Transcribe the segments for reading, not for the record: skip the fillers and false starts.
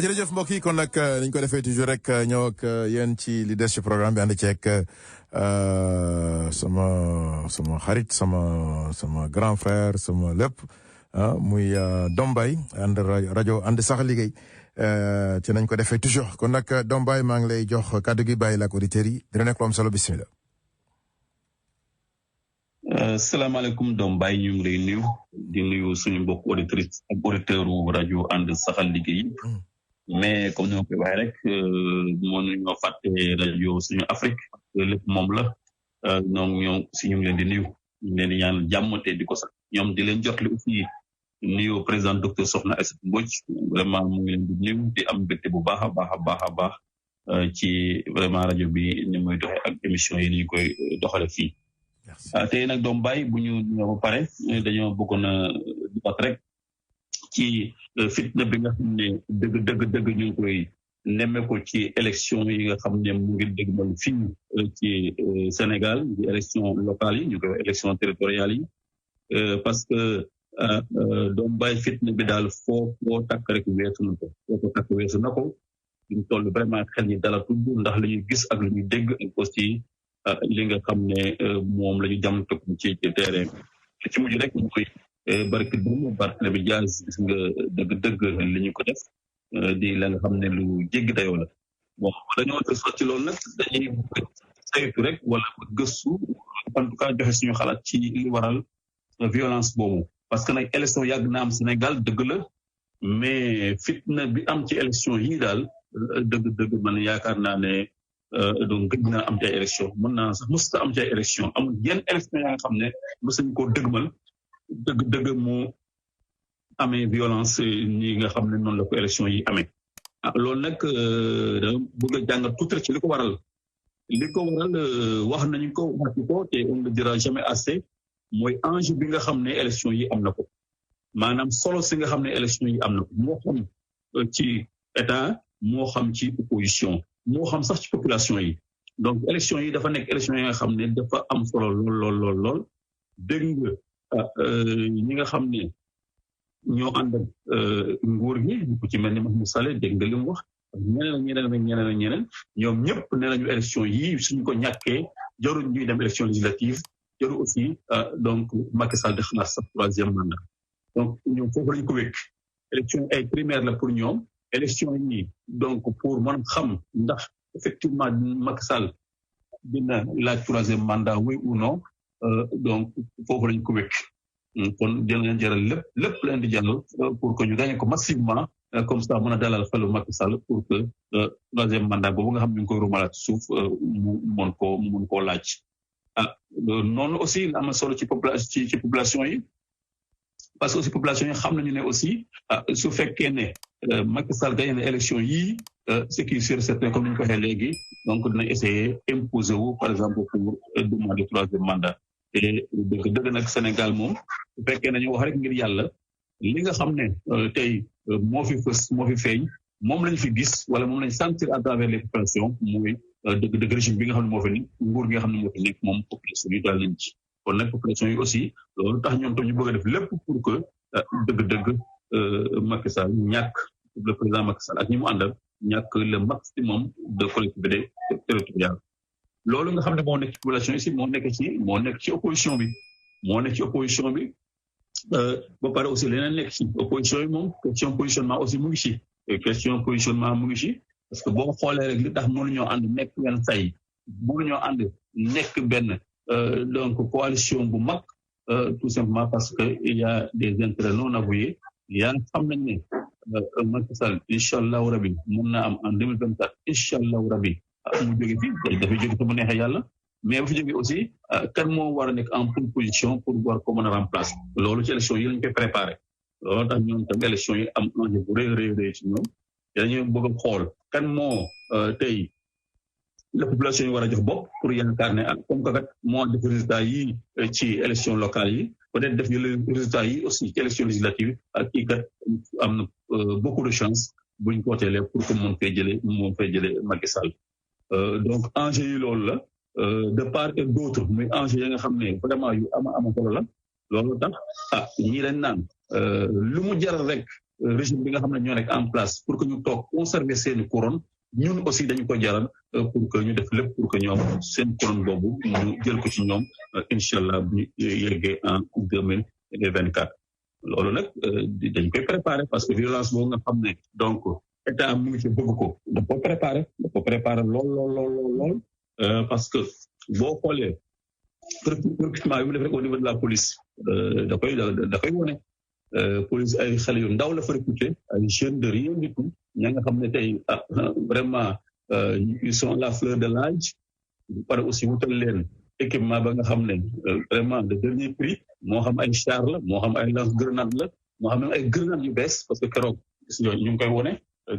jërëjëf mbokk yi kon nag ni ñu ko defee toujours rek ñëw ak yéen ci li des ci programme bi ànd ceeg sama xarit sama grand frère sama lépp muy Dombay ànd rajo ànd sax liggéey ci nañ ko defee toujours kon nag Dombay maa ngi lay jox kàddu gi bàyyi la ak auditeurs yi dina nekk lu am solo bismillah. salaamaaleykum Dombay ñu ngi lay nuyu di nuyu suñu mbokk auditrice ak auditeur rajo ànd saxal liggéey mais comme ni ma koy waxee rek mënuñoo fàtte rajo suñu Afrique lépp moom la ñoom si ñu ngi leen di nuyu ñu leen di ñaan jàmm te di ko sax ñoom di leen jotli aussi nuyu président docteur Soxna Aïssatou Mbodj vraiment mu ngi leen di nuyu di am mbégte bu baax a baax ci vraiment rajo bi ni muy doxee ak émission yi ni ñu koy doxale fii tey nag Dombay bu ñu ñëw ba pare dañoo bëggoon a dugat rek ci fitna bi nga xam ne dëgg ñu ngi koy nemme ko ci élection yi nga xam ne mu ngi dégmal fii ci Sénégal di élection locale yi ñu koy élection territoriale yi parce que Dombay fitna bi daal foo takk rek weesu na ko ñu toll vraiment xel ñi dala tudd ndax li ñuy gis ak li ñuy dégg ak aussi li nga xam ne moom la ñu jam tëkk ci terrain bi ci mujj rek mooy barki dum Barthélémy Dias gis nga dëgg li ñu ko def di la nga xam ne lu jéggi dayoo la bon dañoo sot ci loolu nag dañuy saytu rek wala gëstu en tout cas joxe suñu xalaat ci li waral violence boobu parce que nag élection yàgg na am Sénégal dëgg la mais fitna bi am ci élection yi daal dëgg man yaakaar naa ne donc gëj naa am ci ay élection mën naa sax mosut am ci ay élection amul yenn élection yaa nga xam ne mos nañu koo dëgmal dëgg mu amee violence ñi nga xam ne noonu la ko élection yi amee loolu nag da bëgg a jàngat tuuti rek ci li ko waral wax nañu ko waxati ko te on ne dira jamais assez mooy enjeu bi nga xam ne élection yi am na ko maanaam solo si nga xam ne élection yi am na ko moo xam ci état moo xam ci opposition moo xam sax ci population yi donc élection yi dafa nekk élection yi nga xam ne dafa am solo lool dégg nga ñi nga xam ne ñoo ànd ak nguur gi ku ci mel ni Mahmoud Saleh dégg nga li mu wax ñeneen ñoom ñëpp nee nañu élection yi suñu ko ñàkkee jarul ñuy dem élection législative jarul aussi donc Macky Sall di xalaat sax 3e mandat donc ñoom foofu lañu ko wékk élection ay primaire la pour ñoom élection yi donc pour mën xam ndax effectivement Macky Sall dina laaj 3e mandat oui ou non donc foofu lañ ko wékk kon dina leen jaral lépp leen di jàll pour que ñu gagné ko massivement comme ça mën a dalal xelu Macky Sall pour que 3e mandat boobu nga xam ne ñu ngi koy rumalaat suuf mu mën koo laaj noonu aussi la am solo ci population yi parce que aussi population yi xam nañu ne aussi su fekkee ne Macky Sall gagné na élection yii ce qui est sûr certain comme ni ñu ko waxee léegi donc dina essayer imposer wu par exemple pour demander 3e mandat te dëgg nag Sénégal moom su fekkee nañu wax rek ngir yàlla li nga xam ne tey moo fi feeñ moom lañ fi gis wala moom lañ sentir à travers les populations mooy dëgg régime bi nga xam ne moo fi nekk nguur gi nga xam ne moo fi nekk moom population yi daal nañ ci kon nag population yi aussi loolu tax ñoom tam ñu bëgg a def lépp pour que dëgg Macky Sall ñàkk le président Macky Sall ak ñi mu àndal ñàkk le maximum de collectivité territoriale loolu nga xam ne moo nekk ci population yi si moo nekk ci opposition bi ba pare aussi leneen nekk ci opposition yi moom question positionnement aussi mu ngi ci parce que boo xoolee rek li tax mënuñoo ànd nekk benn say mënuñoo ànd nekk benn donc coalition bu mag tout simplement parce que il y a des intérêts non avoués yaa xam nañ ne Macky Sall incha allahu rabi mun naa am en 2024 incha allahu rabi mu jóge fi dafay jóge te mu neexee yàlla mais bu fi jógee aussi kan moo war a nekk en pole position pour war ko mën a remplacer loolu ci élection yi lañ koy préparé loolu tax ñoom tam élection yi am enjeu bu rëy ci ñoom dañu bëgg a xool kan moo tey la population yi war a jox bopp pour yaakaar ne comme que kat moo def résultat yi ci élection locale yi peut-être def résultat yi aussi ci élection législative kii kat am na beaucoup de chance buñ ko teelee pour que moom fay jëlee Macky Sall donc enjeu yi loolu la de part et d'autre muy enjeu yi nga xam ne vraiment yu ama solo la loolu tax ñii dañ naan lu mu jaral rek régime bi nga xam ne ñoo nekk en place pour que ñu toog conserver seeni couronne ñun aussi dañu ko jaral pour que ñu def lépp pour que ñoom seen couronne boobu ñu jël ko ci ñoom incha allah bu ñu yeggee en 2024 loolu nag dañ koy préparer parce que violence boobu nga xam ne donc état mu ngi ci bëgg ko da ko préparer lool parce que boo xoolee recrutement bi mu def rek au niveau de la police da koy wone police ay xale yu ndaw la fa recruté ay jeunes de rien du tout ña nga xam ne tey vraiment ils sont à la fleur de l'âge pare aussi wutal leen équipement ba nga xam ne vraiment de dernier prix moo xam ay char la moo xam ay lance grenade la moo xam ne ay grenade yu bees parce que keroog gis nga ñu ngi koy wone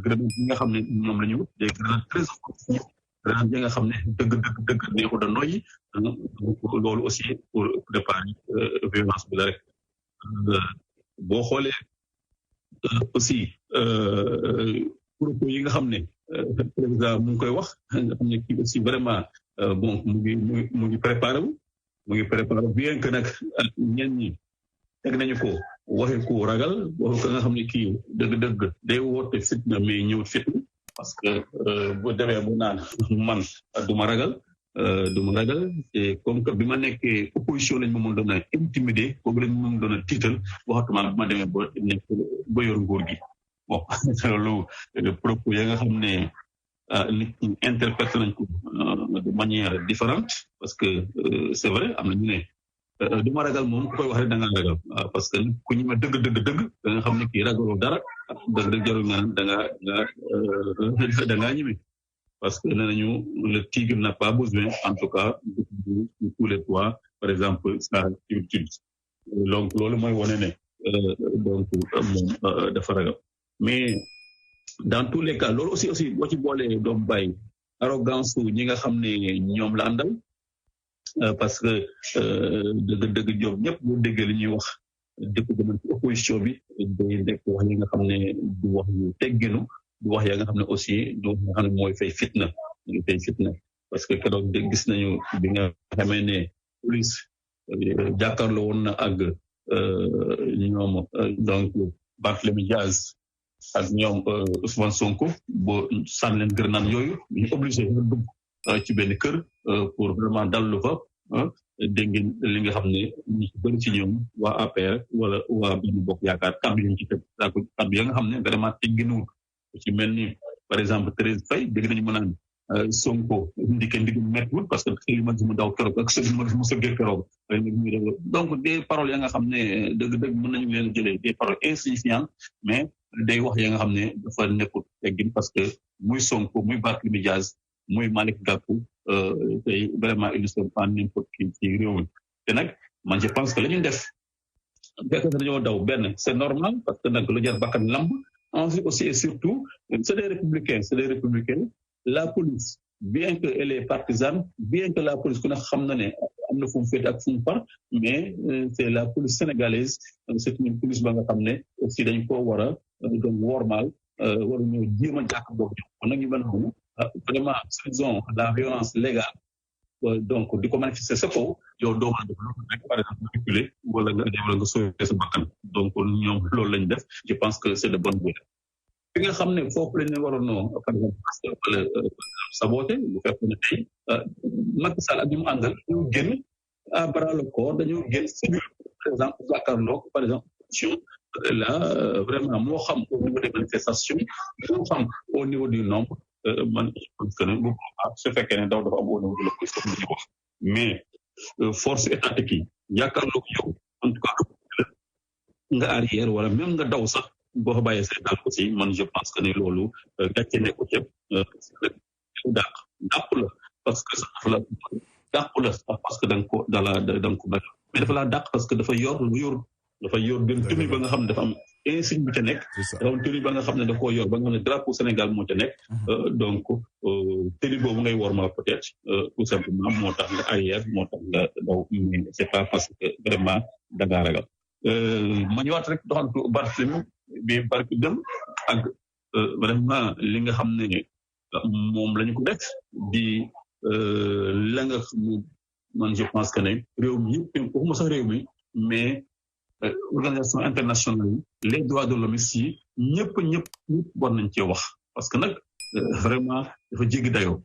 grenade yi nga xam ne moom la ñu wut des grenades très offensives grenade yi nga xam ne dëgg neexu da noyyi loolu aussi pour préparer violence bi la rek boo xoolee aussi propos yi nga xam ne président mu ngi koy wax nga xam ne kii aussi vraiment bon mu ngi préparé bien que nag ñenn ñi teg nañu ko waxe ku ragal waxe ko nga xam ne kii dëgg day woote fitna mais ñëw fitna parce que bu demee bu naan man duma ragal et comme que bi ma nekkee opposition lañ ma mën doon a intimider boobu lañ ma mën doon a tiital waxatuma bi ma demee ba yor nguur gi bon loolu propos ya nga xam ne nit ñi interprété nañ ko de manière différente parce que c'est vrai am na ñu ne du ma ragal moom ku koy wax rek da ngaa ragal parce que ku ñu ma dëgg da nga xam ne kii ragaloo dara dëgg jarul nga da ngaa ñime parce que nee nañu le tigre n'a pas besoin en tout cas de tous les toits par exemple sa culture donc loolu mooy wane ne donc moom dafa ragal mais dans tous les cas loolu aussi boo ci boolee doom bàyyi arrogance ñi nga xam ne ñoom la àndal parce que dëgg ñoom ñëpp boo déggee li ñuy wax dëkk deman ci opposition bi day nekk wax yi nga xam ne du wax yu tegginu du wax ya nga xam ne aussi du wax nga xam ne mooy fay fitna parce que keroog gis nañu bi nga xamee ne police jàkkaarloo woon na ak ñoom donc Barthélémy Diaz ak ñoom Ousmane Sonko boo sànni leen grenade yooyu ñu obligé ñu dugg ci benn kër pour vraiment dallu fa dégg ngeen li nga xam ne ñu ci bëri ci ñoom waa APR wala waa Benno Bokk Yaakaar kàddu yi ñu ci teg kàddu ya nga xam ne vraiment tegginuwul ci mel ni par exemple Thérèse Faye dégg nañu mën naan Sonko ndike mettiwul parce que xëy ma gis mu daw keroog ak sëgg ma gis mu sëggee keroog donc des paroles ya nga xam ne dëgg mën nañu leen jëlee des paroles insignifiantes mais day wax ya nga xam ne dafa nekkul teggin parce que muy Sonko muy Barthélémy Diaz muy Malick Gakou tey vraiment ils ne sont pas n'importe qui ci réew mi te nag man je pense que la ñu def fekk dañoo daw benn c'est normal parce que nag lu jar bakkan lamb ensuite aussi et surtout c'est des républicains la police bien que elle est partisane bien que la police ku ne xam na ne am na fu mu féete ak fu mu far mais c'est la police sénégalaise c'est une police ba nga xam ne aussi dañ ko war a donc wormaal waru ñoo jéem a jàkk boobu kon nag ñu mel noonu vraiment faisons la violence légale donc di ko manifester sa kaw yow doo mën a def loolu rek par exemple reculer wala nga sauver sa bakkan donc ñoom loolu lañ def je pense que c'est de bonne guerre fi nga xam ne foofu lañ ne waroon par exemple wala saboté bu fekk ne tey Macky Sall ak ñu mu àndal ñu génn à bras le corps dañoo génn civil par exemple jàkkaarloo par exemple là vraiment moo xam au niveau des manifestations moo xam au niveau du nombre man je pense que ne bu su fekkee ne daw dafa am au niveau de la police comme ñu wax mais force étatique yi jàkkaarloo yow en tout cas nga arrière wala même nga daw sax boo bàyyee say dàq aussi man je pense que ne loolu gàcce nekku ci dàq la parce que sax dafa la dàq la parce que da nga ko bëgg mais dafa laa dàq parce que dafa yor benn tenue ba nga xam ne dafa am insigne bi ca nekk dafa am tenue ba nga xam ne da koo yor ba nga xam ne drapeau Sénégal moo ca nekk donc tenue boobu ngay wormal peut-être tout simplement moo tax nga arrière moo tax nga daw mais c'est pas parce que vraiment da ngaa ragal ma ñëwaat rek doxantu Barthélémy bi barki dem ak vraiment li nga xam ne moom la ñu ko def di la nga man je pense que ne réew mi yëpp waxuma sax réew mi mais organisation internationale yi les droits de l'homme yi ñëpp war nañ cee wax parce que nag vraiment dafa jéggi dayoo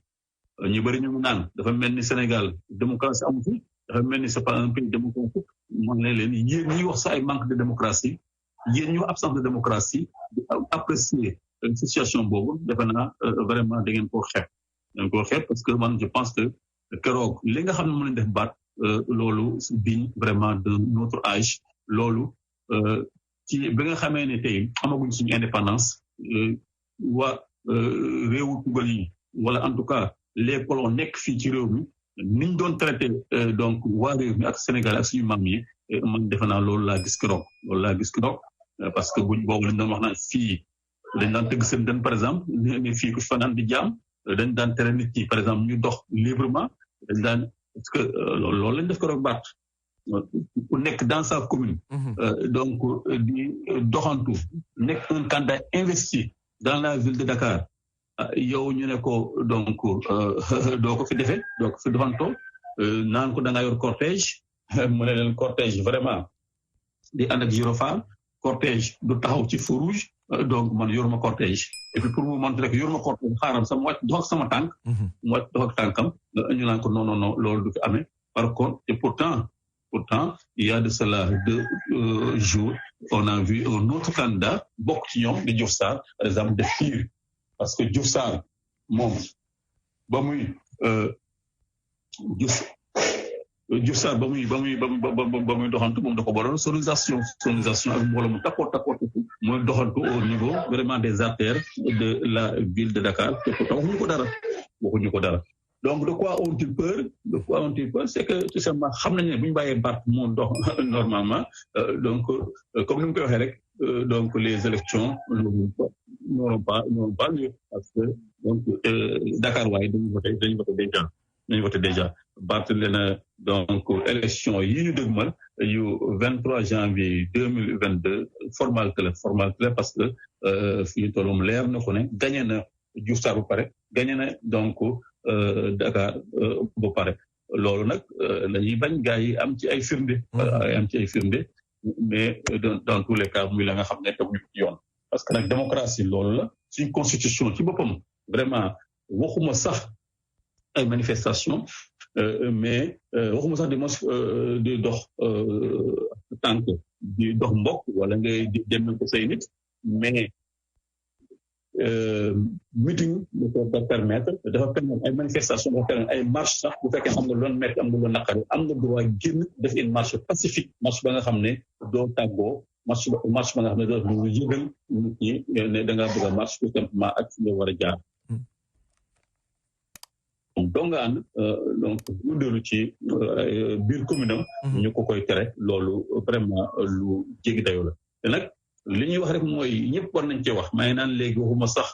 ñu bëri ñu naan dafa mel ni Sénégal démocratie amu fi dafa mel ni c'est pas un pays démocratique man ne leen yéen ñi wax sa ay manque de démocratie yéen ñu absence de démocratie di apprécier situation boobu defe naa vraiment da ngeen koo xeeb parce que man je pense que keroog li nga xam ne mën nañ def baat loolu c'est digne vraiment de notre âge loolu ci bi nga xamee ne tey amaguñ suñu indépendance waa réewu tugal yi wala en tout cas les colons nekk fii ci réew mi niñ doon traité donc waa réew mi ak Sénégal ak suñu maam yi man defe naa loolu laa gis keroog parce que buñ boobu lañ doon wax naan fii dañ daan tëgg seen den par exemple ne fii ku fanaan di jaam dañ daan tere nit ñi par exemple ñu dox librement dañ daan parce que loolu lañ def keroog baat ku nekk dans sa commune donc di doxantu nekk un candidat investi dans la ville de Dakar yow ñu ne ko donc doo ko fi defee doo ko fi doxantoo naan ko da nga yor cortège mu ne leen cortège vraiment di ànd ak gyrophare cortège du taxaw ci feu rouge donc man yoruma cortège et puis pour vous montrer que yoruma cortège xaaral sama wàcc dox ak sama tànk mu wàcc dox ak tànkam ñu naan ko non loolu du fi amee par contre et pourtant il y a de cela 2 jours on a vu un autre candidat bokk ci ñoom di Diouf Sarr par exemple def pire parce que Diouf Sarr moom ba muy Diouf Sarr ba muy doxantu moom da ko booloon sonorisation ak mbooloo mu takkoo mooy doxantu au niveau vraiment des artères de la ville de Dakar te pourtant waxuñu ko dara donc de quoi ont-ils peur c'est que tout simplement xam nañu ne bu ñu bàyyee Barth moo dox normalement donc comme ni mu koy waxee rek donc les élections n'auront pas lieu parce que donc Dakar waaye dañu voté déjà Barth leen donc élection yi ñu dëgmal yu 23 janvier 2022 formalité la parce que fi ñu tolloom leer na ko ne gagné na Diouf Sarr bu pare gagné na donc Dakar bu pare loolu nag lañuy bañ gars yi am ci ay firnde mais dans tous les cas muy la nga xam ne teguñu ci yoon parce que nag démocratie loolu la suñ constitution ci boppam vraiment waxuma sax ay manifestation mais waxuma sax di dox tànk di dox mbokk wala ngay di dem ko say nit mais meeting dafa permettre ay manifestation dafa permettre ay marche sax bu fekkee am nga loon metti am nga loon naqari am nga droit génn def une marche pacifique marche ba nga xam ne doo tàggoo marche ba nga xam ne doo lu yëgal nit ñi ne da ngaa bëgg a marche tout simplement ak fi nga war a jaar donc nga ànd donc lu dellu ci biir commune am ñu ko koy tere loolu vraiment lu jéggi dayoo la te nag li ñuy wax rek mooy ñëpp war nañ cee wax maa ngi naan léegi waxuma sax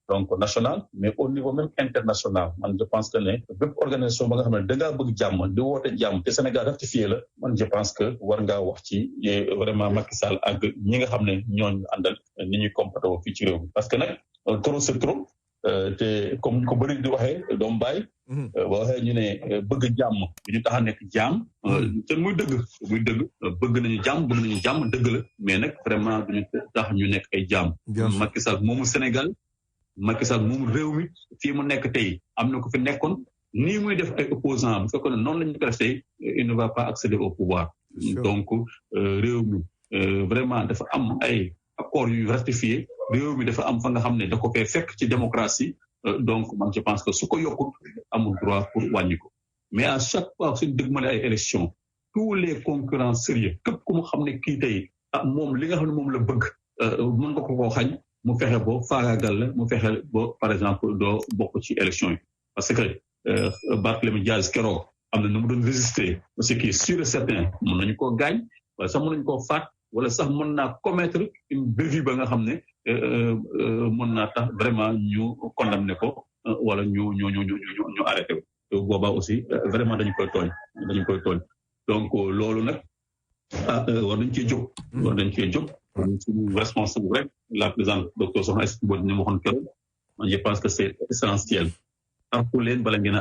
donc national mais au niveau même international man je pense que ne bépp organisation ba nga xam ne da ngaa bëgg jàmm di woote jàmm te Sénégal ratifié la man je pense que war ngaa wax ci vraiment Macky Sall ak ñi nga xam ne ñooñu àndal ni ñuy comporté woo fii ci réew mi parce que nag trop c'est trop te comme ñu ko bëri di waxee doom bàyyi boo waxee ñu ne bëgg jàmm bi ñu tax a nekk jaam te muy dëgg bëgg nañu jàmm dëgg la mais nag vraiment duñu tax ñu nekk ay jaam Macky Sall moomu Sénégal Macky Sall moomu réew mi fii mu nekk tey am na ko fi nekkoon nii muy def ay opposants bu fekkoon ne noonu la ñu ko def tey il ne va pas accéder au pouvoir donc réew mi vraiment dafa am ay accords yu ratifié réew mi dafa am fa nga xam ne da ko fee fekk ci démocratie donc man je pense que su ko yokkut amul droit pour wàññi ko mais à chaque fois suñu dëgmale ay élections tous les concurrents sérieux képp ku mu xam ne kii tey moom li nga xam ne moom la bëgg mën nga ko koo xañ mu fexe bo faagaagal la mu fexe bo par exemple doo bokk ci élections yi parce que Barthélémy Dias keroog am na nu mu doon résister parce que sûr et certain mën nañu koo gaañ wala sax mën nañu koo faat wala sax mën naa commettre une bévue ba nga xam ne mën naa tax vraiment ñu condamné ko wala ñu arrêté ko te boobaa aussi vraiment dañu koy tooñ donc loolu nag war nañ cee jóg suñu responsable rek la présidente docteur Sokhna Aïssatou Mbodj ñu waxoon keroog man je pense que c'est essentiel artu leen bala ngeen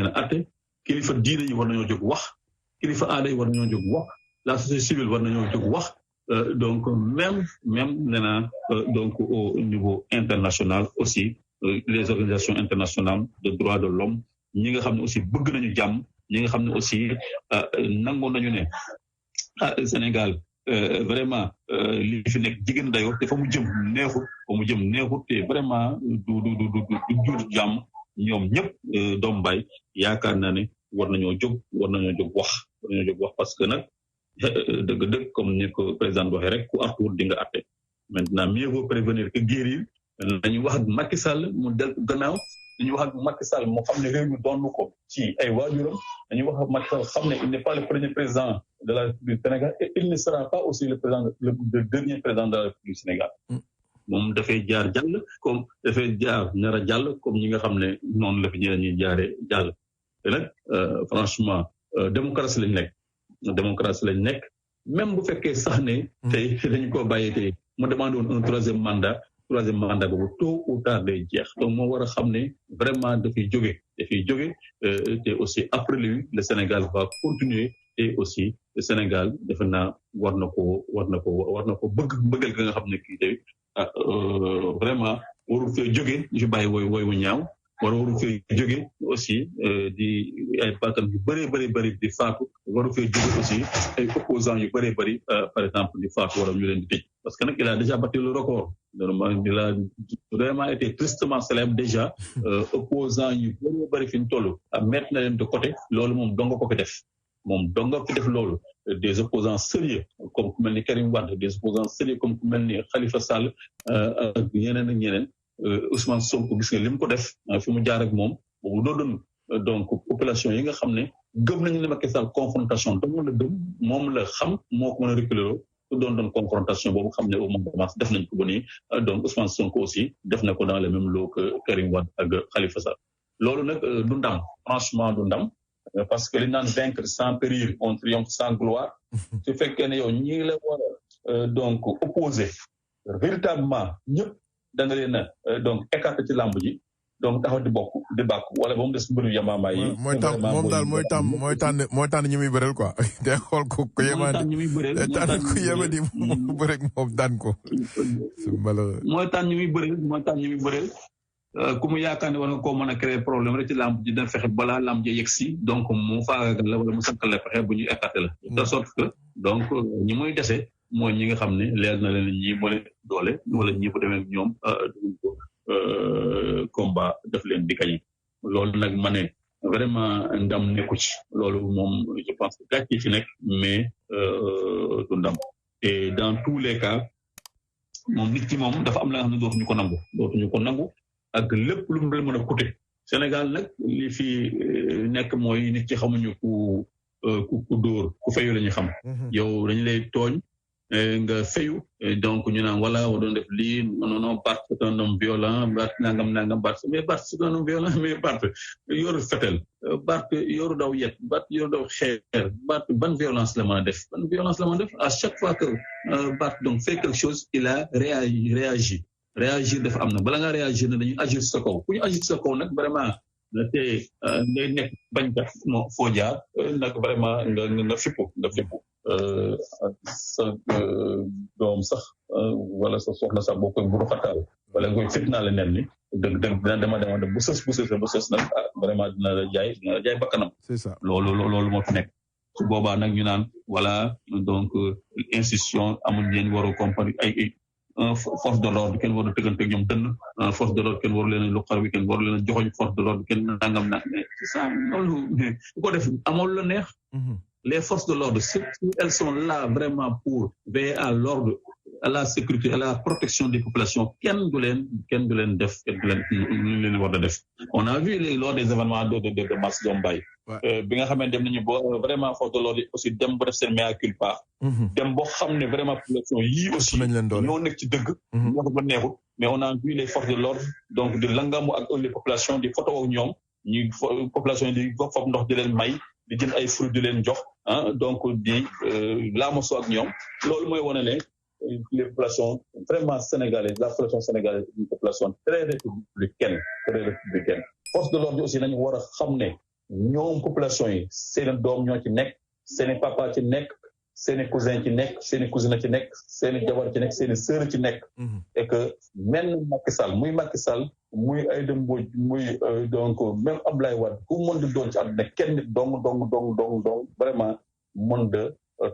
a atte kilifa diine ñi war nañoo jóg wax kilifa aada yi war nañoo jóg wax la société civile war nañoo jóg wax donc même nee naa donc au niveau international aussi les organisations internationales de droits de l'homme ñi nga xam ne aussi bëgg nañu jàmm ñi nga xam ne aussi nangoo nañu ne Sénégal vraiment li fi nekk jigéen dayoo te fa mu jëm neexut te vraiment du jur jàmm ñoom ñëpp doom bay yaakaar naa ne war nañoo jóg wax parce que nag dëgg comme ni ko président waxee rek ku artuwul di nga atte maintenant mieux vaut prévenir que guérir nañu wax ak Macky Sall mu del gannaaw dañu wax ak Macky Sall moo xam ne réew mi doon ko ci ay waajuram dañu wax ak Macky Sall xam ne il n'est pas le premier président de la République du Sénégal et il ne sera pas aussi le dernier président de la République du Sénégal moom dafay jaar jàll comme dafay jaar nar a jàll comme ñi nga xam ne noonu la fi ñeneen ñuy jaaree jàll te nag franchement démocratie lañ nekk même bu fekkee sax ne tey dañu ko bàyyee tey mu demandé woon un troisième mandat boobu tôt ou tard day jeex donc moo war a xam ne vraiment dafay jóge te aussi après lui le Sénégal va continuer et aussi le Sénégal defe naa war na ko bëggal ga nga xam ne kii tey vraiment warul fee jóge di fi bàyyi wooy wu ñaaw waru fee jóge aussi di ay bakkan yu bëri di faatu waru fee jóge aussi ay opposants yu bëri par exemple di faatu wala ñu leen di tëj parce que nag il a déjà battu le record il a vraiment été tristement célèbre déjà opposants yu bëri fi ñu toll mettre na leen de côté loolu moom donga ko fi def loolu des opposants sérieux comme ku mel ni Karim Wade des opposants sérieux comme ku mel ni Khalifa Sall ak ñeneen ak ñeneen Ousmane Sonko gis nga li mu ko def fi mu jaar ak moom boobu doo doon donc population yi nga xam ne gëm nañu ne Macky Sall confrontation moom la xam moo ko mën a reculer doon confrontation boobu xam ne au moment de mars def nañ ko ba nii donc Ousmane Sonko aussi def na ko dans le même lot que Karim Wade ak Khalifa Sall loolu nag du ndam franchement du ndam parce que li naan vaincre sans périr on triomphe sans gloire su fekkee ne yow ñi la war a donc opposé véritablement ñëpp da nga leen a donc écarté ci làmb ji donc taxaw di bàkk wala ba mu des mbëru yamaama yi. mooy tànn ñi muy bëreel quoi day xool ko yemandi tànn ku yemandi mu bëreeg moom daan ko. mooy tànn ñi muy bëreel ku mu yaakaar ne war nga koo mën a créer problème rek ci làmb ji dina fexe balaa làmb ji yegg si donc mu faagagal la wala mu sankal la fexe bu ñu écarté la. de sorte que donc ñi muy dese mooy ñi nga xam ne leer na leen ñii moo leen doole wala ñii bu demee ak ñoom combat daf leen di gañe loolu nag ma ne vraiment ndam nekku ci loolu moom je pense que gàcce ci nekk mais du ndam et dans tous les cas moom nit ki moom dafa am la nga xam ne dootuñu ko nangu ak lépp lu mu leen mën a coûter Sénégal nag li fi nekk mooy nit ci xamuñu ku dóor ku fayu la ñu xam yow dañu lay tooñ nga fayu donc ñu naan voilà wa doon def lii non Bart c'est un homme violent Bart nangam Bart c'est un homme violent mais Bart yoru fetel Bart yoru daw yet Bart yoru daw xeer Bart ban violence la mën a def à chaque fois que Bart donc fait quelque chose il a réagir dafa am na bala nga réagir na dañuy agir sa kaw ku ñu agir sa kaw nag vraiment te ngay nekk bañkat moo foo jaar nag vraiment nga fippu sa doom sax wala sa soxna sax boo koy buru xataal wala nga koy fitnaale nen ni dëgg dina dema dem bu sës nag vraiment dina la jaay bakkanam c'est ça loolu moo fi nekk su boobaa nag ñu naan voilà donc institution amul ñeen waru compagnie ay force de l'ordre kenn waru tëggante ak ñoom dënn force de l'ordre kenn waru leen a luqar bi kenn waru leen a joxoñ force de l'ordre kenn nangam nag c'est ça loolu bu ko def amul la neex les forces de l'ordre si elles sont là vraiment pour veiller à l'ordre à la sécurité à la protection des populations kenn du leen def ñu leen war a def on a vu lors des événements de mars Dombay bi nga xamante dem nañu boo vraiment force de l'ordre aussi dem ba def seen mea culpa dem boo xam ne vraiment population yii aussi ñoo nekk ci dëgg wax ba neexut mais on a vu les forces de l'ordre donc di langamu ak les populations di photo ak ñoom ñu population yi di foofu ndox di leen may di jël ay fruits di leen jox donc di laamasoo ak ñoom loolu mooy wane ne les populations vraiment sénégalaises la population sénégalaise une population très républicaine force de l'ordre aussi nañu war a xam ne ñoom population yi seen doom ñoo ci nekk seeni papa ci nekk seeni cousin ci nekk seeni cousine ci nekk seeni jabar ci nekk seeni sœur ci nekk et que même Macky Sall muy Aïda Mbodj muy donc même Abdoulaye Wade ku mën di doon ci àdduna kenn nit dong vraiment mën de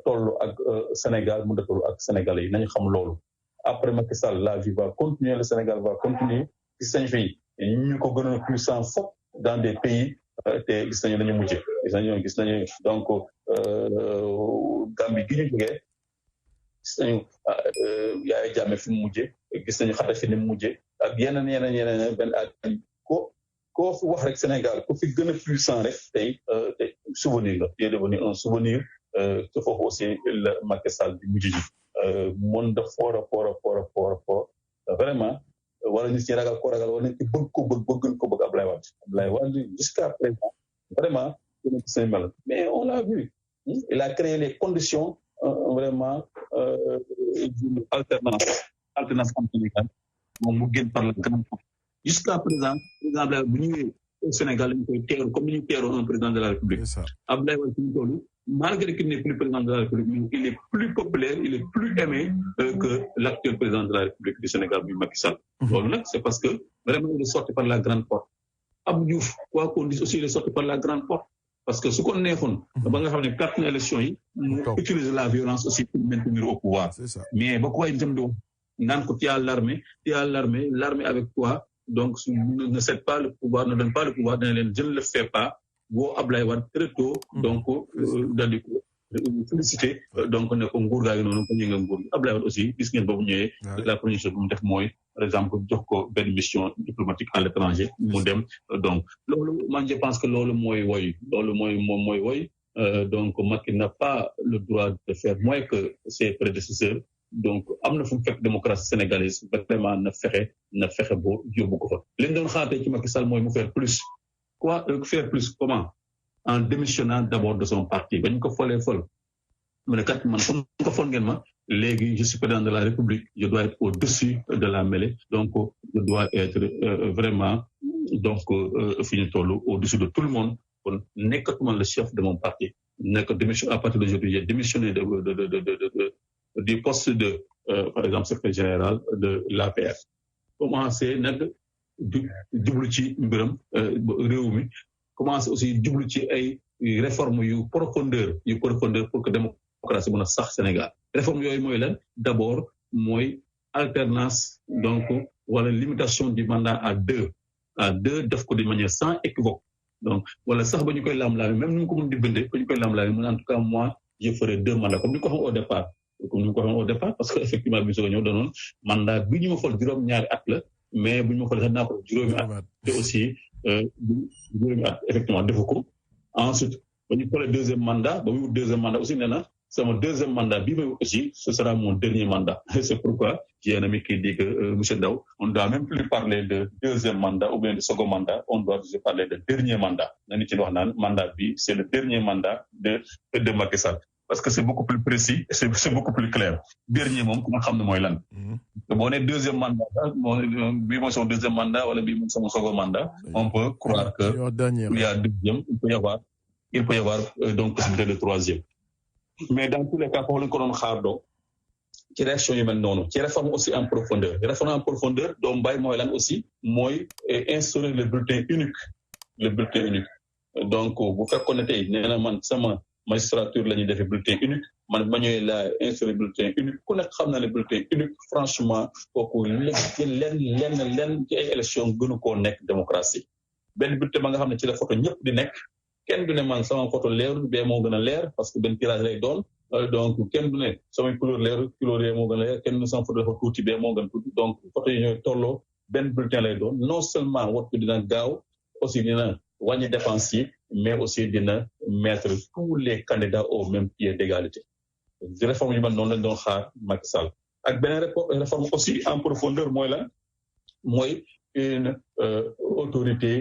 toll ak Sénégal mën de toll ak Sénégalais yi nañu xam loolu après Macky Sall la vie va continuer le Sénégal va continuer gis nañu fi ñu ko gënoon puissant fop dans des pays te gis nañu nañu mujjee gis nañu donc Gambie gi ñu jógee gis nañu Yaya Jammeh fi mu mujjee gis nañu Kadhafi ni mu mujjee ak yeneen benn ak koo fi wax rek Sénégal ku fi gën a puissant rek tey souvenir la c'est devenu un souvenir te foofu aussi la Macky Sall di mujj ji mën da fort vraiment wala nit ñi ragal wala nit ñi bëgg ko bëgg Abdoulaye Wade jusqu'à présent vraiment dina gis nañu mel mais on l'a vu il a créé les conditions vraiment d'une alternance am Sénégal moom mu génn par la grande porte jusqu'à présent président Abdoulaye bu ñëwee au Sénégal lañu koy teeru comme ni ñu teeroo un président de la République Abdoulaye Wade fi ñu toll malgré qu'il n'est plus président de la République il est plus populaire il est plus aimé que l'actuel président de la République du Sénégal bi Macky Sall loolu nag c'est parce que vraiment il est sorti par la grande porte Abdou Diouf quoi qu'on dise aussi il est sorti par la grande porte parce que su ko neexoon ba nga xam ne perte na élection yi mu utiliser la violence aussi pour maintenir au pouvoir mais ba ko way dem do naan ko tu as l'armée avec toi donc ne cède pas le pouvoir ne donne pas le pouvoir dana leen je ne le fais pas boo Abdoulaye Wade très tôt donc daal di ko félicité donc ne ko nguur gaa ngi noonu ko ñu nga nguur gi Abdoulaye Wade aussi gis ngeen boobu ñëwee la première chose bu mu def mooy par exemple jox ko benn mission diplomatique à l'étranger mu dem donc loolu man je pense que loolu mooy woy donc Macky n'a pas le droit de faire moins que ses prédécesseurs donc am na fu mu fekk démocratie sénégalaise vraiment na fexe boo yóbbu ko fa li ñu doon xaatee ci Macky Sall mooy mu faire plus comment en démissionnant d'abord de son parti ba ñu ko folee mu ne kat man comme ko fol ngeen ma léegi je suis président de la République je dois être au-dessus de la mêlée donc je dois être vraiment donc fi ñu toll au-dessus de tout le monde kon nekkatuma le chef de mon parti nekk démission à partir d'aujourd'hui j'ai démissionné du poste de par exemple secrétaire général de l'APR commencé nag jublu ci mbiram réew mi commencé aussi jublu ci ay réformes yu profondeur pour que démocratie mën a sax Sénégal réforme yooyu mooy lan d'abord mooy alternance donc wala limitation du mandat à deux def ko de manière sans équivoque donc wala sax ba ñu koy laam-laame même ni ñu ko mën di bindee ba ñu koy laam-laame mu en tout cas moi je ferai 2 mandats comme ni ko waxoon au départ parce que effectivement bi soo ñëw danoon mandat bi ñu ma xool juróom-ñaari at la mais bu ñu ma xoolee sax naa ko juróomi at te aussi juróomi at effectivement defu ko ensuite ba ñu xoolee deuxième mandat aussi nee na sama deuxième mandat bii may aussi ce sera mon dernier mandat c'est pourquoi j'ai un ami qui dit que monsieur Ndao on ne doit même plus parler de deuxième mandat ou bien de second mandat on doit parler de dernier mandat na nit ci wax naan mandat bi c'est le dernier mandat de Macky Sall parce que c'est beaucoup plus précis et c'est beaucoup plus clair dernier moom ku nga xam ne mooy lan boo ne deuxième mandat bii mooy son deuxième mandat wala bii mooy son second mandat on peut croire que il y a deuxième il peut y avoir donc possibilité de troisième mais dans tous les cas foofu lañu ko doon xaar doo ci réaction yu mel noonu ci réforme aussi en profondeur doom bàyyi mooy lan aussi mooy instaurer le bulletin unique donc bu fekkoon ne tey nee na man sama magistrature la ñuy defee bulletin unique man ma ñëwee la instaurer bulletin unique ku nekk xam na ne bulletin unique franchement kooku lenn ci ay élection gënu koo nekk démocratie benn bulletin ba nga xam ne ci la photo ñëpp di nekk kenn du ne man sama photo leerul bee moo gën a leer parce que benn tirage lay doon donc kenn du ne samay couleur leerul couleur yee moo gën a leer kenn du ne sama photo dafa tuuti bee moo gën tuuti donc photo yi ñooy tolloo benn bulletin lay doon non seulement wat ko dina gaaw aussi dina wàññi dépense yi mais aussi dina mettre tous les candidats au même pied d'égalité réforme yu mel noonu lañ doon xaar Macky Sall ak beneen réforme aussi en profondeur mooy la mooy une autorité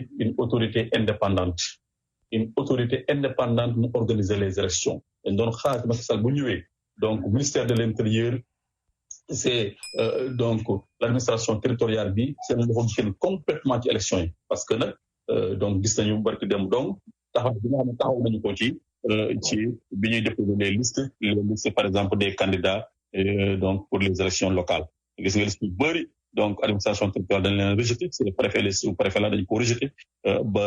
indépendante mu organiser les élections dañ doon xaar Macky Sall bu ñëwee donc ministère de l'intérieur c'est donc l'administration territoriale bi seen dafa génn complètement ci élections yi parce que nag donc gis nañu barki dem donc taxaw bi nga xam ne taxaw nañu ko ci ci bi ñuy déposer les listes par exemple des candidats donc pour les élections locales gis nga liste yu bëri donc administration territoriale dañ leen rejeté c'est le préfet les sous-préfets là dañ ko rejeté ba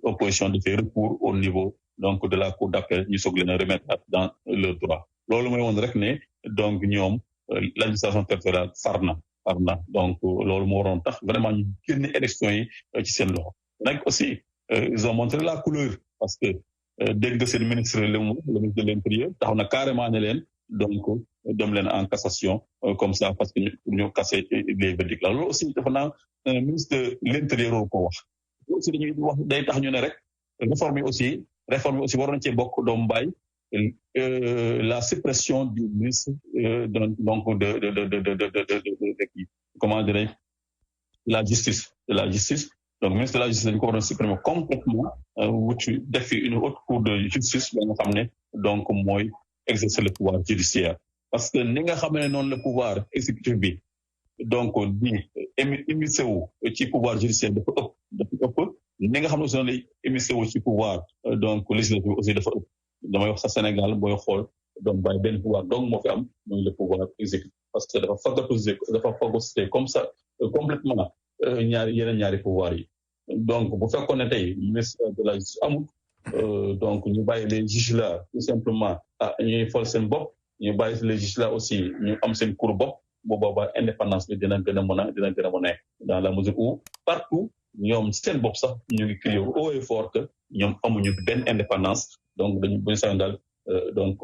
opposition dafay recours au niveau donc de la cour d'appel ñu soog leen a remettre dans leur droit loolu mooy woon rek ne donc ñoom l'administration territoriale far na donc loolu moo waroon tax vraiment ñu génne élection yi ci seen loxo nag aussi ils ont montré la couleur parce que dégg nga seen ministre le ministre de l'intérieur taxaw na carrément ne leen donc dem leen en cassation comme ça parce que ñu casser les verdicts là loolu aussi dafa naa ministre de l'intérieur ko wax aussi dañuy wax day tax ñu ne rek réforme yi aussi waroon na cee bokk doomu baay la suppression du ministre donc de comment dirais de la justice donc ministre de la justice dañu ko waroon supprimer complètement wuti def fi une haute cour de justice ba nga xam ne donc mooy exercer le pouvoir judiciaire parce que ni nga xam ne noonu le pouvoir exécutif bi donc di émissé wu ci pouvoir judiciaire dafa ëpp ni nga xam ne aussi noonu lay émissé wu ci pouvoir donc législatif aussi dafa ëpp damay wax sa Sénégal booy xool donc bàyyi benn pouvoir donc moo fi am mooy le pouvoir exécutif parce que dafa phagocyté comme ça complètement ñaari pouvoir yi donc bu fekkoon ne tey ministre de la justice amul donc ñu bàyyi les juges là tout simplement ñuy fol seen bopp ñu bàyyi les juges là aussi ñu am seen cour bopp bu boobaa indépendance bi dina gën a mën a dans la mesure où partout ñoom seen bopp sax ñu ngi crier haut et fort que ñoom amuñu benn indépendance donc dañu buñu sañ daal donc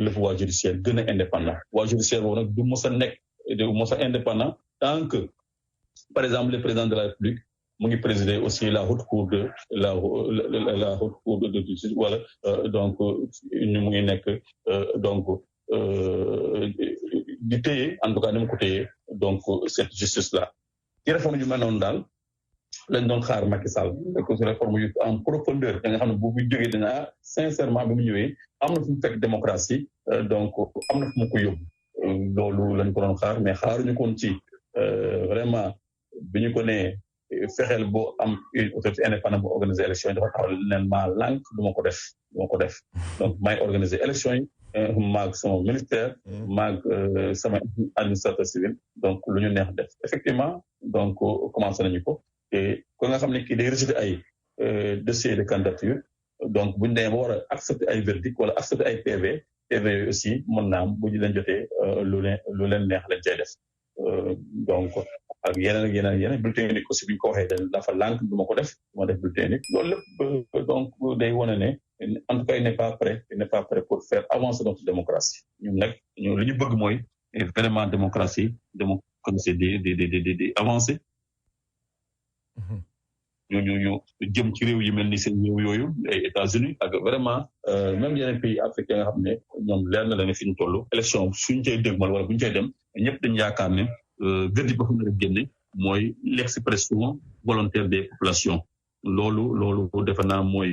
le pouvoir judiciaire gën a indépendant pouvoir judiciaire boobu nag du mos a indépendant tant que par exemple le président de la République mu ngi présider aussi la haute cour de justice wala donc ñu mu ngi nekk donc di téye en tout cas ni mu ko téye donc cette justice là ci réforme yu mel noonu daal lañ doon xaar Macky Sall ko ci réforme yu en profondeur da nga xam ne bu jógee dina sincèrement bi mu ñëwee am na fu mu fekk démocratie donc am na fu mu ko yóbbu loolu lañ ko doon xaar mais xaaruñu koon ci vraiment bi ñu ko nee fexeel boo am une autorité indépendante bu organiser élection yi dafa taxaw leen maa lànk du ma ko def donc maay organiser élection yi maag sama ministère maag sama administrateur civil donc lu ñu neex def effectivement donc commencé nañu ko te ko nga xam ne kii day rejeter ay dossier de candidature donc buñu demee ba war a accepter ay verdict wala accepter ay PV yooyu aussi mën naa am bu ñu leen jotee lu leen neex lañ cay def donc ak yeneen bulletin unique aussi bi ñu ko waxee dafa lànk du ma ko def bulletin unique loolu lépp donc day wane ne en tout cas il n'est pas prêt pour faire avancer notre démocratie ñun nag li ñu bëgg mooy vraiment démocratie di avancer ñu jëm ci réew yi mel ni seen réew yooyu ay États-Unis ak vraiment même yeneen pays africains nga xam ne ñoom leer na la ne fi ñu toll élection suñ cay dégmal wala bu ñu cay dem ñëpp dañu yaakaar ne gëddi ba fa nga génne mooy l'expression volontaire des populations loolu defe naa mooy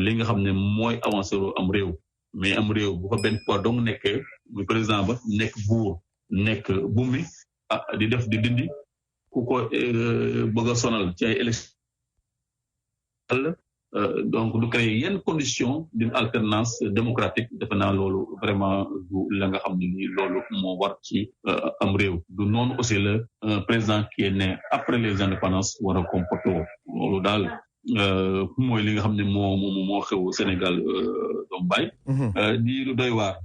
li nga xam ne mooy avancer am réew mais am réew bu fa benn poids donc nekkee muy président ba nekk buur nekk bumi di def di dindi ku ko bëgg a sonal ci ay élection donc du créer yenn condition d'une alternance démocratique defe naa loolu vraiment du la nga xam ne ni loolu moo war ci am réew du noonu aussi le président qui est né après les indépendances war a comporter loolu daal mooy li nga xam ne moo xew Sénégal doom bay di lu doy waar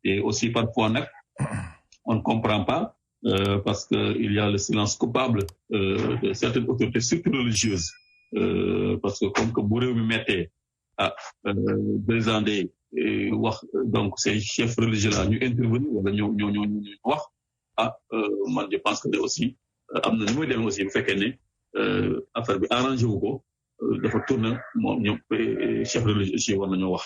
et aussi parfois nag on ne comprend pas parce que il y a le silence coupable de certaines autorités surtout religieuses parce que comme que bu réew mi mettee président day wax donc ces chefs religieux là ñu intervenir wala ñu wax man je pense que aussi am na ni muy demee aussi bu fekkee ne affaire bi arrangé wu ko dafa tourner moom ñoom chef religieux aussi war nañoo wax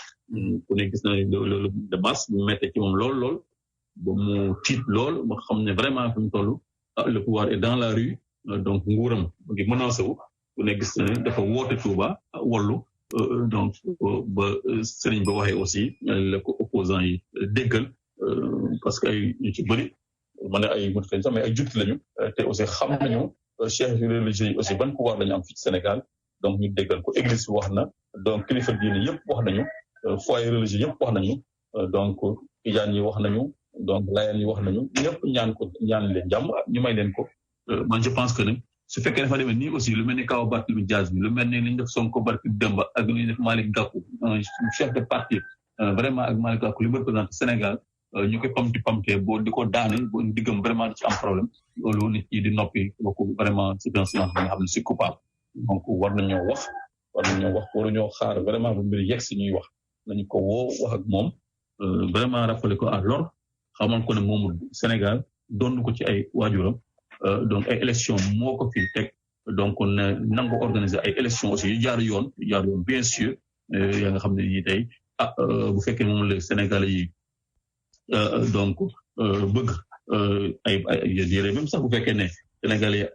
ku ne gis na loolu de masse mu mettee ci moom lool ba mu tiit lool ba xam ne vraiment fi mu toll le pouvoir est dans la rue donc nguuram ngi menacé wu ku ne gis na dafa woote Touba wallu donc ba sëriñ ba waxee aussi la ko opposants yi déggal parce que ay ñu ci bëri man ay mut lañu sax mais ay jutti lañu te aussi xam nañu chefs religieux yi aussi ban pouvoir lañu am fii ci Sénégal donc ñu déggal ko église bi wax na donc kilifa diine yëpp wax nañu foyer religieux yëpp wax nañu donc tijaan yi wax nañu donc layen yi wax nañu ñëpp ñaan leen jàmm ñu may leen ko man je pense que ne su fekkee dafa demee nii aussi lu mel ni kaw Barthélémy Dias bi lu mel ni li ñu def Sonko barki Demba ak lu ñu def Malick Gakou chef de parti vraiment ak Malick Gakou li mu représenté Sénégal ñu koy pamte boo di ko daane boo diggam vraiment di ci am problème loolu nit ñi di noppi kooku vraiment c'est un silence bi nga xam ne c'est coupable donc war nañoo wax waruñoo xaar vraiment bu mbir yegg si ñuy wax nañu ko woo wax ak moom vraiment rappeler ko à l'ordre xamal ko ne moomul Sénégal doon ko ci ay waajuram donc ay élection moo ko fi teg donc na nangu organiser ay élection aussi yu jaar yoon bien sûr yaa nga xam ne yi tey bu fekkee moom la Sénégalais yi donc bëgg ay yére même sax bu fekkee ne Sénégalais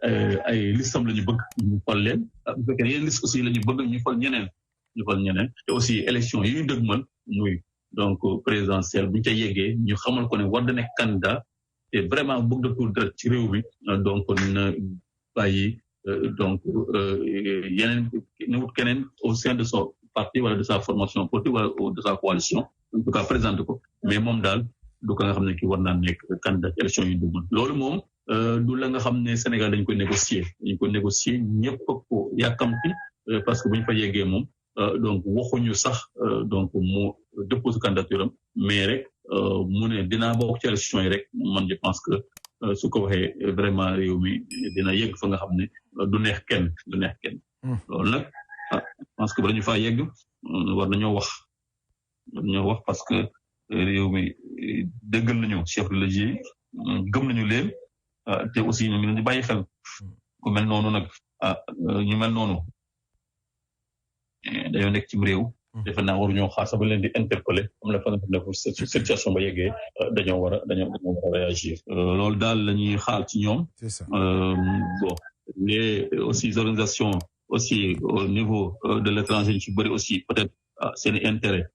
ay listam la ñu bëgg ñu fal leen bu fekkee ne yeneen liste aussi la ñu bëgg ñu fal ñeneen te aussi élection yi ñu dëgmal muy donc présidentielle bu ñu ca yeggee ñu xamal ko ne war da nekk candidat te vraiment bëgg da tuur direct ci réew mi donc na bàyyi donc yeneen na wut keneen au sein de son parti wala de sa formation politique wala de sa coalition en tout cas présente ko mais moom daal du ko nga xam ne ki war naa nekk candidat ci élection yi dugg loolu moom du la nga xam ne Sénégal dañ koy négocier ñëpp ko yàkkamti parce que bu ñu fa yeggee moom donc waxuñu sax donc mu dépose candidature am mais rek mu ne dinaa bokk ci élection yi rek man je pense que su ko waxee vraiment réew mi dina yegg fa nga xam ne du neex kenn loolu nag je pense que ba dañu faa yegg war nañoo wax parce que réew mi déggal nañu chef religieux gëm nañu leen te aussi ñu ngi leen di bàyyi xel ku mel noonu nag ñu mel noonu dañoo nekk ci réew defe naa waruñoo xaar sax ba leen di interpeller am na fa nga xam ne pour situation ba yeggee dañoo war a réagir loolu daal la ñuy xaar ci ñoom bon les aussi organisations aussi au niveau de l'étranger ñu ci bëri aussi peut-être seen intérêt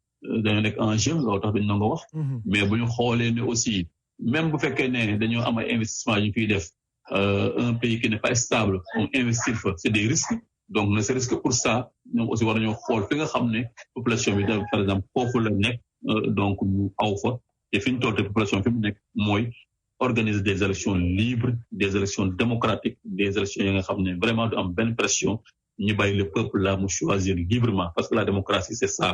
dañoo nekk en jeu loolu tax dañu nanga wax mais bu ñu xoolee ne aussi même bu fekkee ne dañoo am ay investissement yu fiy def un pays qui n'est pas stable on investir fa c'est des risques donc ne serait-ce que pour ça ñoom aussi war nañoo xool fi nga xam ne population bi par exemple foofu la nekk donc ñu aw fa te fi ñu toll te population fi mu nekk mooy organiser des élections libres des élections démocratiques des élections yi nga xam ne vraiment du am benn pression ñu bàyyi le peuple là mu choisir librement parce que la démocratie c'est ça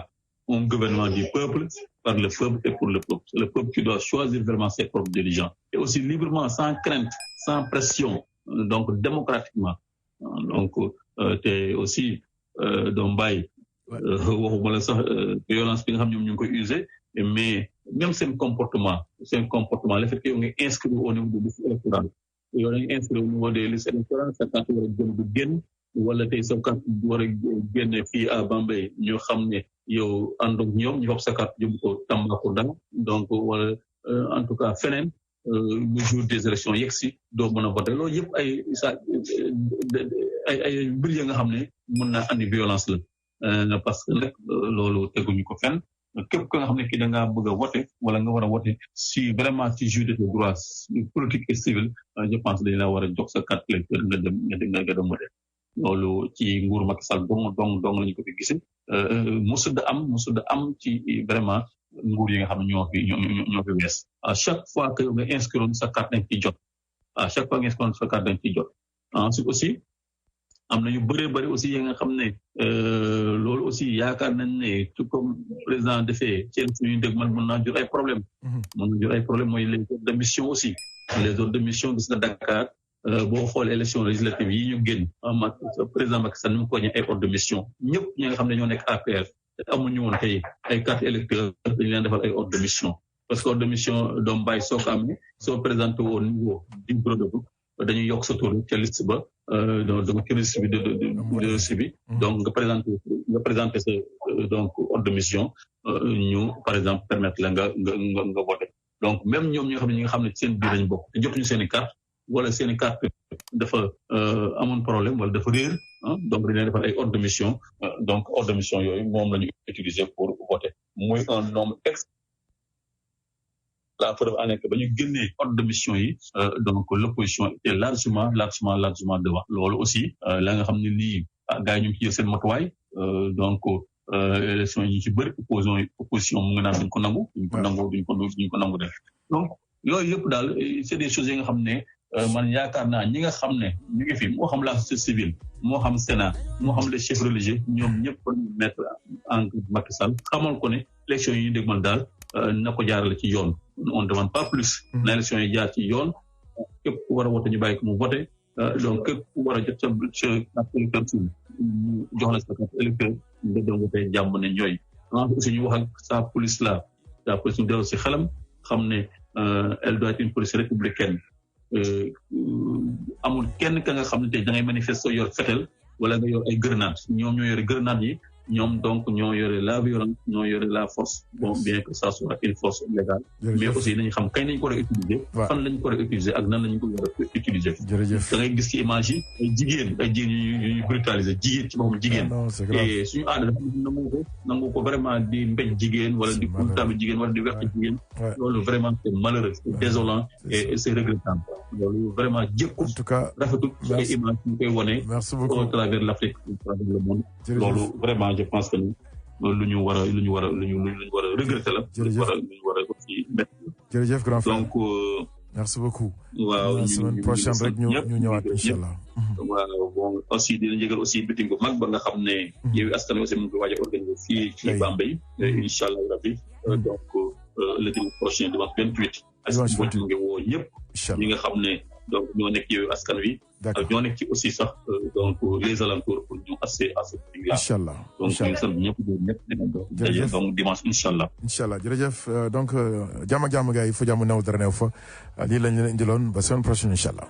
un gouvernement du peuple par le peuple et pour le peuple c'est le peuple qui doit choisir vraiment ses propres dirigeants et aussi librement sans crainte sans pression donc démocratiquement donc te aussi doom bàyyi waxuma la sax violence bi nga xam ñoom ñu ngi koy user mais même seen comportement le fait que yow nga inscrire au niveau de liste électorale yow nga inscrire au niveau des listes électorales sa carte war a jëm du génn wala tey sa carte war a génne fii à Bambey ñu xam ne yow ànd ak ñoom ñu wax sa carte jëm ko Tambacounda donc wala en tout cas feneen le jour des élections yegg si doo mën a voter loolu yëpp ay mbir ya nga xam ne mën naa andi violence la parce que nag loolu teguñu ko fenn képp ka nga xam ne kii da ngaa bëgg a voter wala nga war a voter si vraiment ci jouir de tes droits politiques et civils je pense dañ la war a jox sa carte électeur nga dem voter loolu ci nguur Macky Sall dong lañu ko fi gisee musuda am ci vraiment nguur yi nga xam ne ñoo fi wees à chaque fois que nga inscrire sa carte dañ ciy jot ensuite aussi am na yu bëri aussi yi nga xam ne loolu aussi yaakaar nañ ne tout comme président defee ci élection yu dëgg man mën naa jur ay problème mooy les ordres de mission aussi les ordres de mission gis nga Dakar boo xoolee élection législative yi ñu génn président Macky Sall ni mu ko ñe ay ordre de mission ñëpp ñi nga xam ne ñoo nekk APR amuñu woon tey ay carte électeur dañu leen defal ay ordre de mission parce que ordre de mission doom bàyyi soo ko amee soo présenté au niveau du bureau de vote dañuy yokk sa tur ca liste ba donc ci liste bi de liste bi donc nga présenté sa donc ordre de mission ñu par exemple permettre la nga voter donc même ñoom ñi nga xam ne seen biir lañu bokk te jotuñu seen i carte wala seen i carte dafa amoon problème wala dafa réer donc dañ leen defal ay ordre de mission donc ordre de mission yooyu moom la ñu utiliser pour voter muy un nombre la preuve en est que ba ñu génnee ordre de mission yi donc l'opposition était largement devant loolu aussi la nga xam ne lii gars yi ñu ngi ci jël seen matuwaay donc élection yi ci bëri opposition mu ngi naan duñ ko nangu duñ ko nangu def donc yooyu yëpp daal c'est des choses yi nga xam ne man yaakaar naa ñi nga xam ne ñu ngi fi moo xam la société civile moo xam Sénat moo xam les chefs religieux ñoom ñëpp ko mettre en Macky Sall xamal ko ne élection yi ñu dégmal daal na ko jaarale ci yoon on ne demande pas plus na élection yi jaar ci yoon képp ku war a wote ñu bàyyi ko mu voté donc képp ku war a jot sa carte électeur jox la sa carte électeur nga dem wote jàmm ne ñooy aussi ñu wax ak sa police ñu dellu si xelam xam ne elle doit être une police républicaine amul kenn ka nga xam ne tey da ngay manifester yor fetel wala nga yor ay grenades ñoom ñoo yore grenades yi ñoom donc ñoo yore la violence ñoo yore la force bon bien que ça soit une force légale mais aussi nañu xam kañ lañ ko war a utiliser fan lañ ko war a utiliser ak nan lañ ko war a utiliser da ngay gis ci image yi ay jigéen yu brutaliser jigéen ci boppam jigéen et suñu aada dafa nangu ko vraiment di mbéj jigéen wala di kultaalu jigéen wala di wexte jigéen loolu vraiment c'est malheureux c'est désolant et c'est regrettable loolu vraiment jëkku en tout cas rafetul ay image ñu koy wone au travers l'Afrique au travers le monde loolu vraiment je pense que lu ñu war a regretter la lu ñu war a aussi mettre jërëjëf grand frère donc merci beaucoup waaw la semaine prochaine rek ñu ñëwaat inchallah waaw bon aussi dina jégal aussi meeting bu mag ba nga xam ne Yewwi Askan Wi aussi mu ngi waaj a organiser fii ci Bambey inchallah rabbi donc le dimanche prochain dimanche 28 mu ngi woo ñëpp ñi nga xam ne donc ñoo nekk Yewwi Askan Wi ñoo nekk ci aussi sax donc les alentours pour ñu accès à ce meeting là inchallah donc ñu sant ñëpp daje donc dimanche inchallah jërëjëf donc jàmm ak jàmm gars yi fu jàmm new dara new fa lii lañ leen indiloon ba semaine prochaine inchallah